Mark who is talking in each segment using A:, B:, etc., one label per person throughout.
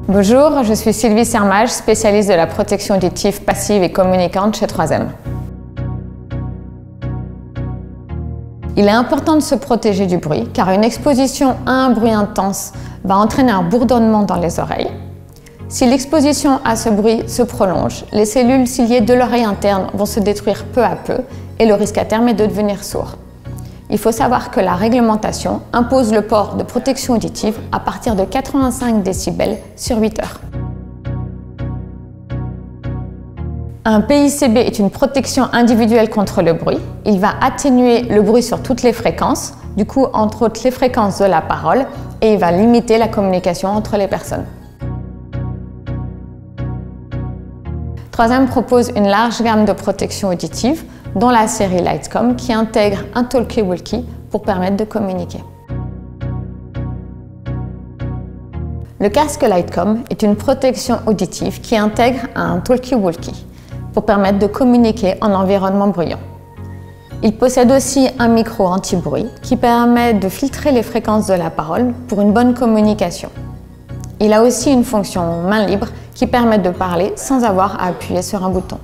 A: Bonjour, je suis Sylvie Sermage, spécialiste de la protection auditive passive et communicante chez 3M. Il est important de se protéger du bruit car une exposition à un bruit intense va entraîner un bourdonnement dans les oreilles. Si l'exposition à ce bruit se prolonge, les cellules ciliées de l'oreille interne vont se détruire peu à peu et le risque à terme est de devenir sourd. Il faut savoir que la réglementation impose le port de protection auditive à partir de 85 décibels sur 8 heures. Un PICB est une protection individuelle contre le bruit. Il va atténuer le bruit sur toutes les fréquences, du coup entre autres les fréquences de la parole, et il va limiter la communication entre les personnes. 3M propose une large gamme de protections auditives, dont la série Lightcom qui intègre un talkie-walkie pour permettre de communiquer. Le casque Lightcom est une protection auditive qui intègre un talkie-walkie pour permettre de communiquer en environnement bruyant. Il possède aussi un micro anti-bruit qui permet de filtrer les fréquences de la parole pour une bonne communication. Il a aussi une fonction main libre qui permet de parler sans avoir à appuyer sur un bouton.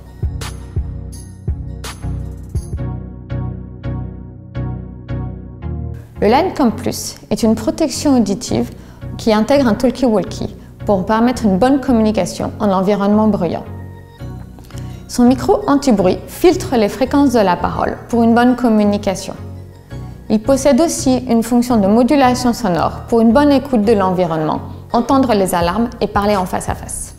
A: Le Lightcom Plus est une protection auditive qui intègre un talkie-walkie pour permettre une bonne communication en environnement bruyant. Son micro anti-bruit filtre les fréquences de la parole pour une bonne communication. Il possède aussi une fonction de modulation sonore pour une bonne écoute de l'environnement, entendre les alarmes et parler en face à face.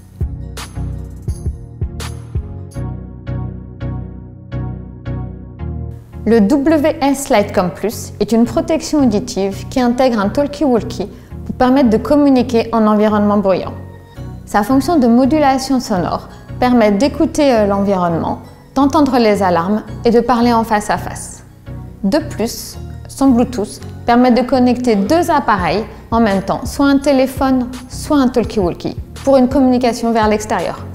A: Le WS Lightcom Plus est une protection auditive qui intègre un talkie-walkie pour permettre de communiquer en environnement bruyant. Sa fonction de modulation sonore permet d'écouter l'environnement, d'entendre les alarmes et de parler en face à face. De plus, son Bluetooth permet de connecter deux appareils en même temps, soit un téléphone, soit un talkie-walkie, pour une communication vers l'extérieur.